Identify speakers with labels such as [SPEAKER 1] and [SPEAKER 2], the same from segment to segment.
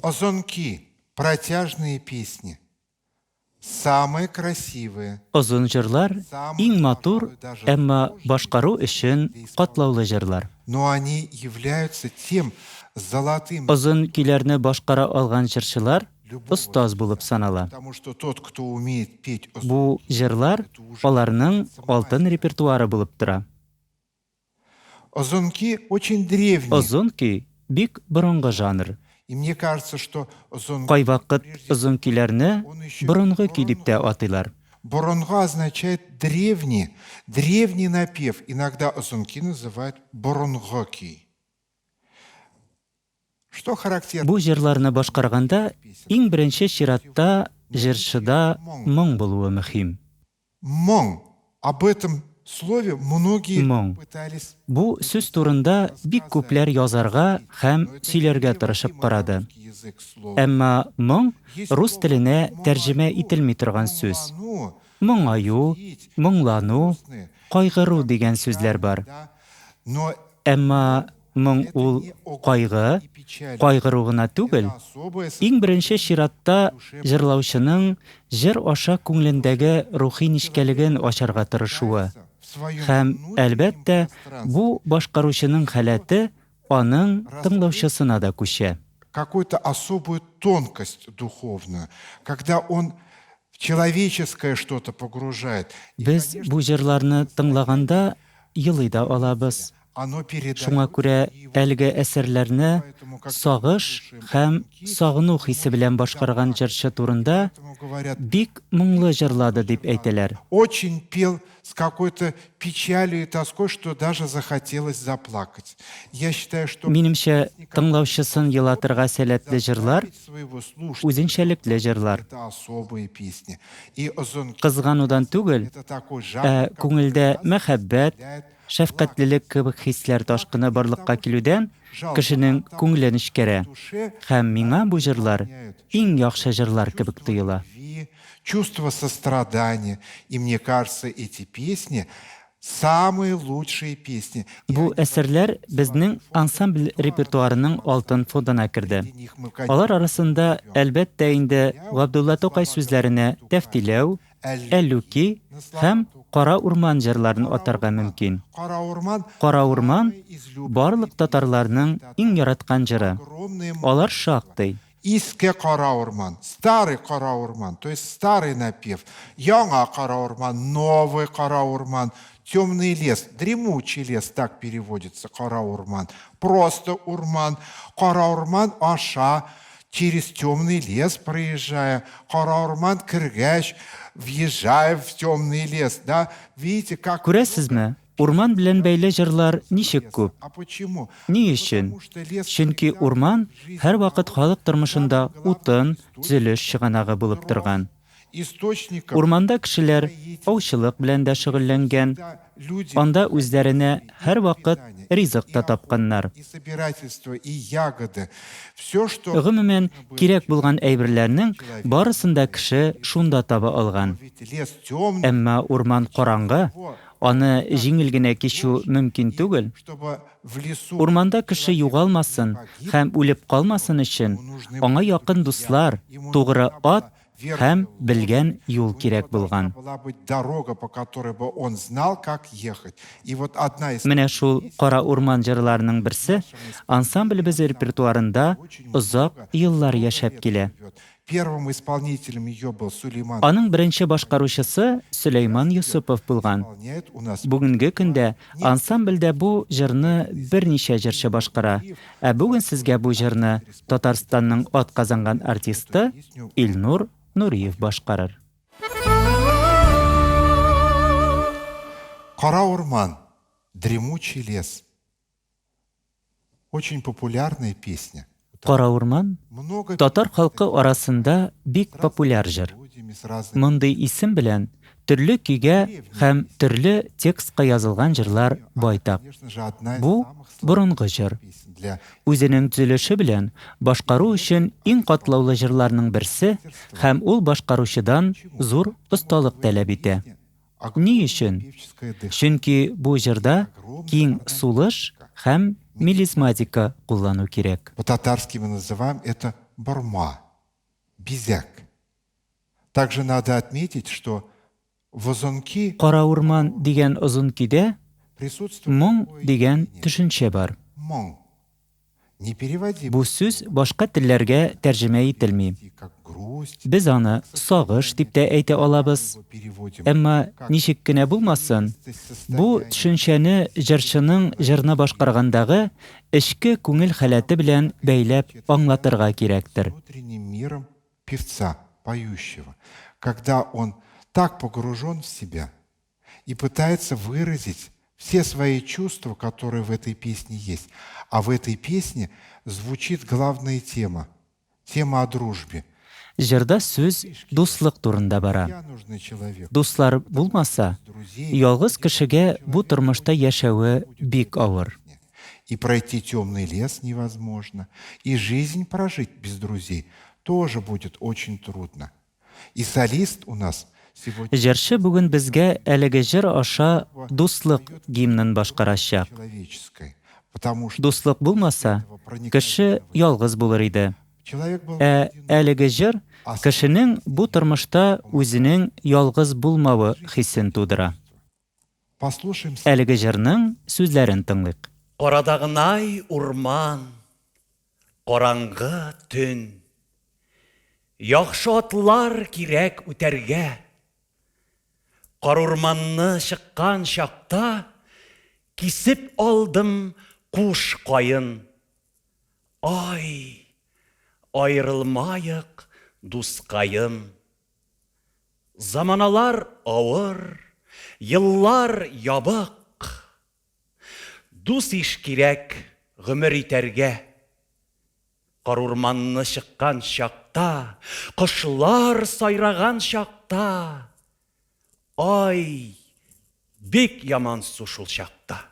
[SPEAKER 1] Озонки, протяжные песни, самые красивые.
[SPEAKER 2] Озын җырлар иң матур, әмма башкару өчен катлаулы җырлар.
[SPEAKER 1] Но они являются тем золотым,
[SPEAKER 2] Озын көйләрне башкара алган җырчылар остаз булып санала.
[SPEAKER 1] потому что тот, кто умеет петь
[SPEAKER 2] Бу җырлар аларның алтын репертуары булып тора.
[SPEAKER 1] озонки очень древние.
[SPEAKER 2] Озын көй бик борынгы жанр.
[SPEAKER 1] И мне кажется, что озонки
[SPEAKER 2] Кай вакыт озын көйләрне борынгы көй дип тә атыйлар.
[SPEAKER 1] Боронга означает древний, древний напев. Иногда озонки называют боронгоки. Что характерно?
[SPEAKER 2] Бу җырларны башкарганда иң беренче чиратта җырчыда моң булуы мөһим.
[SPEAKER 1] Мон. Об этом слове многие
[SPEAKER 2] Мон.
[SPEAKER 1] пытались
[SPEAKER 2] Бу сүз турында бик күпләр язарга һәм сөйләргә тырышып карады.
[SPEAKER 1] язык слова.
[SPEAKER 2] Әмма моң рус теленә тәрҗемә ителми торган сүз.
[SPEAKER 1] Ну,
[SPEAKER 2] Моңаю, моңлану, кайгыру дигән сүзләр бар.
[SPEAKER 1] да. Но
[SPEAKER 2] Әмма моң ул кайгы, кайгыру гына түгел.
[SPEAKER 1] особое
[SPEAKER 2] Иң беренче чиратта җырлаучының җыр аша күңелендәге рухи нечкәлеген ачарга тырышуы.
[SPEAKER 1] в своем
[SPEAKER 2] Һәм, әлбәттә, бу башкаручының халәте аның тыңлаучысына да күчә.
[SPEAKER 1] какую-то особую тонкость духовную, когда он в человеческое что-то погружает. И,
[SPEAKER 2] Без бу җырларны тыңлаганда елый да алабыз.
[SPEAKER 1] оно передает
[SPEAKER 2] Шуңа күрә әлеге әсәрләрне сагыш һәм сагыну хисе белән башкарган җырчы турында
[SPEAKER 1] Поэтому говорят,
[SPEAKER 2] бик моңлы җырлады дип әйтәләр.
[SPEAKER 1] очень пел с какой-то печалью и тоской, что даже захотелось заплакать. Я считаю, что
[SPEAKER 2] Минемчә, тыңлаучысын елатырга сәләтле җырлар
[SPEAKER 1] своего слушателя
[SPEAKER 2] үзенчәлекле җырлар.
[SPEAKER 1] это особые песни. И озонки
[SPEAKER 2] Кызганудан түгел,
[SPEAKER 1] это такой жанр,
[SPEAKER 2] күңелдә мәхәббәт, шәфкатьлелек кебек хисләр ташкыны барлыкка килүдән кешенең күңелен эчкәрә.
[SPEAKER 1] душе
[SPEAKER 2] Һәм миңа бу җырлар иң яхшы җырлар кебек тоела.
[SPEAKER 1] любви, чувство сострадания. И мне кажется, эти песни самые лучшие песни. И
[SPEAKER 2] Бу әсәрләр безнең ансамбль репертуарының алтын фондына керде.
[SPEAKER 1] среди них мы, конечно,
[SPEAKER 2] Алар арасында әлбәттә инде Габдулла Тукай сүзләренә тәфтиләү, әллүки һәм Кара урман җырларын атарга мөмкин.
[SPEAKER 1] Кара урман
[SPEAKER 2] Кара урман
[SPEAKER 1] излюбленный,
[SPEAKER 2] барлык татарларның иң яраткан җыры.
[SPEAKER 1] огромный
[SPEAKER 2] Алар шактый.
[SPEAKER 1] Иске кара урман, старый кара урман, то есть старый напев. Яңа кара урман, новый кара урман, темный лес, дремучий лес, так переводится кара урман. Просто урман, кара урман аша, через темный лес проезжая, кара урман кыргач, въезжая в темный лес, да? Видите, как...
[SPEAKER 2] Күрәсезме? Урман белән бәйле җырлар ничек күп?
[SPEAKER 1] А почему?
[SPEAKER 2] Ни өчен?
[SPEAKER 1] Потому что лес
[SPEAKER 2] Чөнки урман һәр вакыт халык тормышында утын, төзелеш чыганагы булып торган.
[SPEAKER 1] источником,
[SPEAKER 2] Урманда кешеләр аучылык белән дә шөгыльләнгән.
[SPEAKER 1] да, люди
[SPEAKER 2] Анда үзләренә һәр вакыт ризык та тапканнар.
[SPEAKER 1] и собирательство, и ягоды. Все, что
[SPEAKER 2] Гомумән, кирәк булган әйберләрнең барысын да кеше шунда таба алган.
[SPEAKER 1] ведь лес темный,
[SPEAKER 2] Әмма урман караңгы, аны җиңел генә кичү мөмкин түгел.
[SPEAKER 1] чтобы в лесу
[SPEAKER 2] Урманда кеше югалмасын һәм үлеп калмасын өчен аңа якын дуслар, тугры ат һәм белгән юл кирәк булган.
[SPEAKER 1] была быть дорога, по которой бы он знал, как ехать. И вот одна из
[SPEAKER 2] Менә шул Кара урман җырларының берсе ансамблебез репертуарында озак еллар яшәп килә.
[SPEAKER 1] первым исполнителем ее был Сулейман.
[SPEAKER 2] Аның беренче башкаручысы Сөләйман Юсупов булган.
[SPEAKER 1] Исполняет у нас
[SPEAKER 2] Бүгенге көндә ансамбльдә бу җырны берничә җырчы башкара. Ә бүген сезгә бу җырны Татарстанның атказанган артисты Илнур Нуриев башкарыр.
[SPEAKER 1] Кара урман, дремучий лес. Очень популярная песня.
[SPEAKER 2] Кара урман
[SPEAKER 1] Много
[SPEAKER 2] татар халкы арасында бик популяр җыр.
[SPEAKER 1] людьми с разными
[SPEAKER 2] Мондый исем белән төрле көйгә һәм төрле текстка язылган җырлар байтак.
[SPEAKER 1] Конечно же, одна из
[SPEAKER 2] Бу
[SPEAKER 1] самых
[SPEAKER 2] борынгы җыр.
[SPEAKER 1] песен для
[SPEAKER 2] Үзенең төзелеше белән башкару өчен иң катлаулы җырларның берсе һәм ул башкаручыдан зур осталык таләп итә. Ни өчен?
[SPEAKER 1] певческое дыхание.
[SPEAKER 2] Чөнки бу җырда киң сулыш һәм мелизматика куллану кирәк.
[SPEAKER 1] По-татарски мы называем это Бурма, Безяк. Также надо отметить, что в озонки
[SPEAKER 2] Кара урман дигән озын көйдә
[SPEAKER 1] присутствует
[SPEAKER 2] моң
[SPEAKER 1] такое
[SPEAKER 2] дигән
[SPEAKER 1] явление.
[SPEAKER 2] төшенчә бар.
[SPEAKER 1] Мон. Не переводим.
[SPEAKER 2] Бу сүз башка телләргә тәрҗемә ителми.
[SPEAKER 1] Как грусть.
[SPEAKER 2] Без аны сагыш дип тә әйтә алабыз.
[SPEAKER 1] Его переводим.
[SPEAKER 2] Әмма ничек кенә булмасын, бу төшенчәне җырчының җырны башкаргандагы эчке күңел халәте белән бәйләп аңлатырга кирәктер.
[SPEAKER 1] Внутренним миром певца, поющего, когда он так погружен в себя и пытается выразить все свои чувства, которые в этой песне есть. А в этой песне звучит главная тема о дружбе.
[SPEAKER 2] Җырда сүз дуслык турында бара.
[SPEAKER 1] Я нужный человек.
[SPEAKER 2] Дуслар булмаса,
[SPEAKER 1] Друзей.
[SPEAKER 2] ялгыз кешегә бу тормышта яшәүе бик авыр.
[SPEAKER 1] И пройти темный лес невозможно. И жизнь прожить без друзей тоже будет очень трудно. И солист у нас сегодня
[SPEAKER 2] Җырчы бүген безгә әлеге җыр аша дуслык гимнын башкарачак.
[SPEAKER 1] человеческой. Потому что
[SPEAKER 2] Дуслык булмаса, кеше ялгыз булыр иде.
[SPEAKER 1] человек был
[SPEAKER 2] Әлеге җыр кешенең бу тормышта үзенең ялгыз булмавы хиссен тудыра.
[SPEAKER 1] Послушаем
[SPEAKER 2] Әлеге җырның сүзләрен тыңлыйк.
[SPEAKER 3] Карадагынай урман, караңгы төн. Яхшы атлар кирәк үтәргә. Кар урманны чыккан чакта кисеп алдым куш кайын. Ай, аерылмайык дускайым. Заманалар авыр, еллар ябык. Дус иш кирәк гомер итәргә. Кар урманны чыккан чакта, кошлар сайраган чакта. Ай, бик яман шул чакта.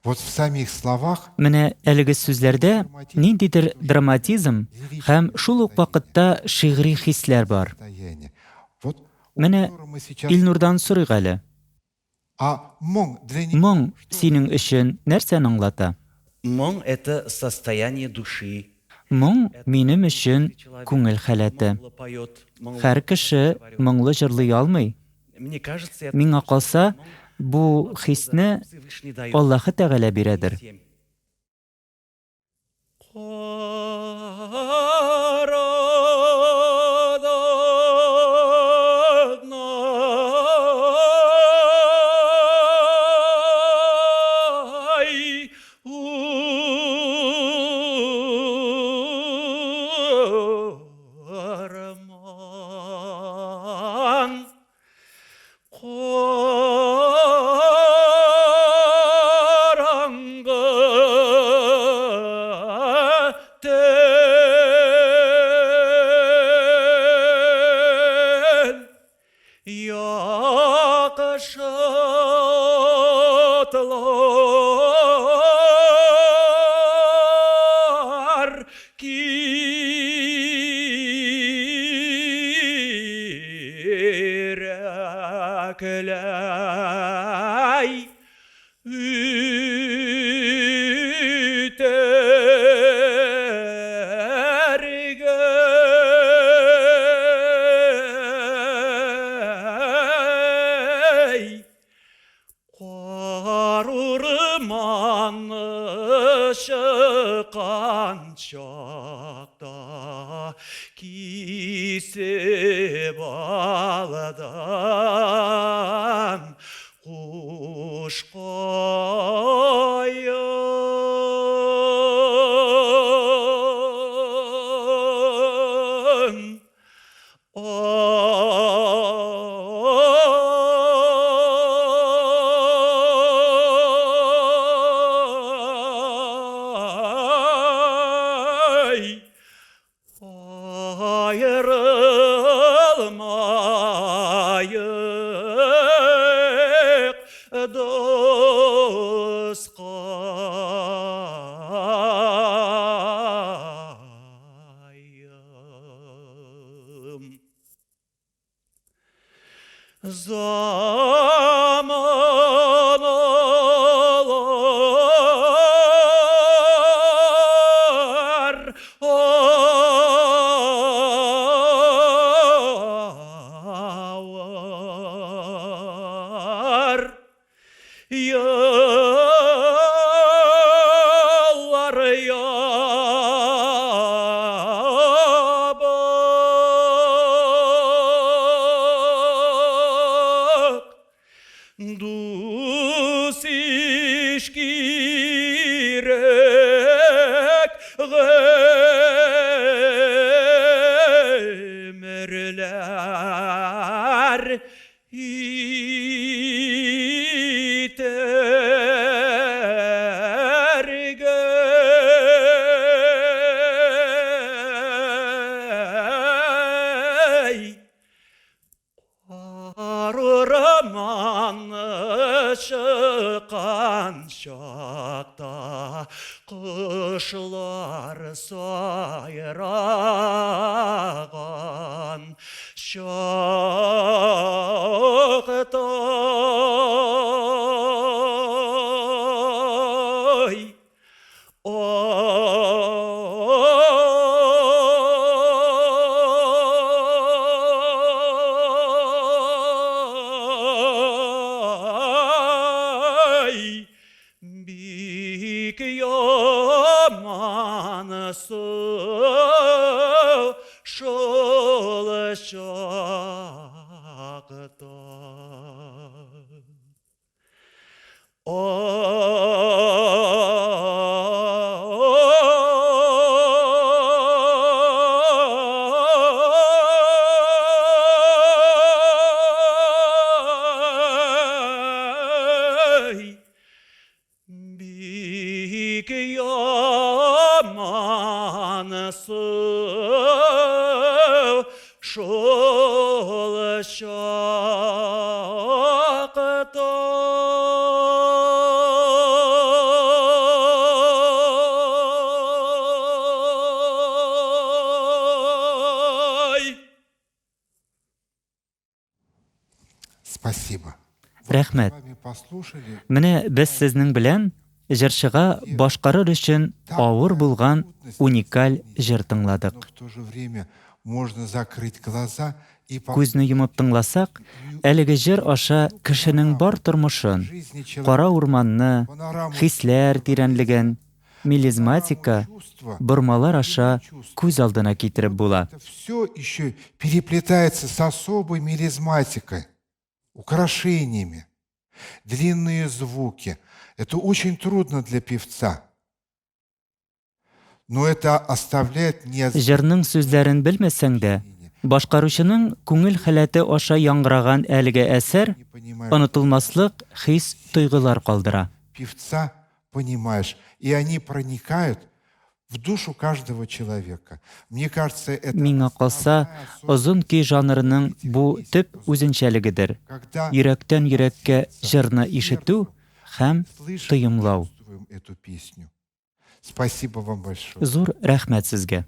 [SPEAKER 1] Вот в самих словах
[SPEAKER 2] Менә әлеге сүзләрдә ниндидер драматизм һәм шул ук вакытта шигъри хисләр бар.
[SPEAKER 1] состояние. Вот
[SPEAKER 2] Менә
[SPEAKER 1] которое мы сейчас...
[SPEAKER 2] Илнурдан сорыйк әле.
[SPEAKER 1] А мон для них
[SPEAKER 2] Моң синең өчен нәрсәне аңлата?
[SPEAKER 3] Моң — это состояние души.
[SPEAKER 2] Моң минем өчен күңел халәте. Һәр кеше моңлы җырлый алмый.
[SPEAKER 3] Мне кажется, это
[SPEAKER 2] Миңа калса, бу хисне
[SPEAKER 3] Всевышний дает.
[SPEAKER 2] Аллаһы Тәгалә бирәдер.
[SPEAKER 3] Yakışatlar kirekley ütergey Kar urmanı çıkan çakta kisip aldan kuş koyun. Ay, ayrılmayık doskayım. Zaman Yağar yıllar yabık dus işkirek ömürler itergey Arıramanı çıkan şakta kışlar sayrağan şakta Ay, bik yamansı şol şakta. Ay, bik yamansı şol şakta.
[SPEAKER 1] Спасибо.
[SPEAKER 2] Рәхмәт.
[SPEAKER 1] С вами послушали.
[SPEAKER 2] Менә без сезнең белән җырчыга башкарыр өчен авыр булган уникаль җыр
[SPEAKER 1] Но
[SPEAKER 2] тыңладык.
[SPEAKER 1] в то же время можно закрыть глаза и
[SPEAKER 2] Күзне йомып тыңласак, әлеге җыр аша кешенең бар тормышын,
[SPEAKER 1] жизни
[SPEAKER 2] кара урманны,
[SPEAKER 1] панораму
[SPEAKER 2] хисләр тирәнлеген, мелизматика,
[SPEAKER 1] чувства.
[SPEAKER 2] бормалар аша күз алдына китереп була.
[SPEAKER 1] Это все еще переплетается с особой мелизматикой, украшениями, длинные звуки. Это очень трудно для певца. Но это оставляет
[SPEAKER 2] Җырның сүзләрен белмәсәң дә, башкаручының күңел халәте аша яңгыраган әлеге әсәр
[SPEAKER 1] не понимаешь
[SPEAKER 2] онытылмаслык хис, тойгылар калдыра.
[SPEAKER 1] певца, понимаешь, и они проникают в душу каждого человека. Мне кажется, это
[SPEAKER 2] Миңа калса, озын көй жанрының бу төп үзенчәлегедер.
[SPEAKER 1] когда
[SPEAKER 2] Йөрәктән йөрәккә җырны ишетү һәм
[SPEAKER 1] слышим,
[SPEAKER 2] тойымлау.
[SPEAKER 1] чувствуем эту песню. Спасибо вам большое.
[SPEAKER 2] Зур рәхмәт сезгә.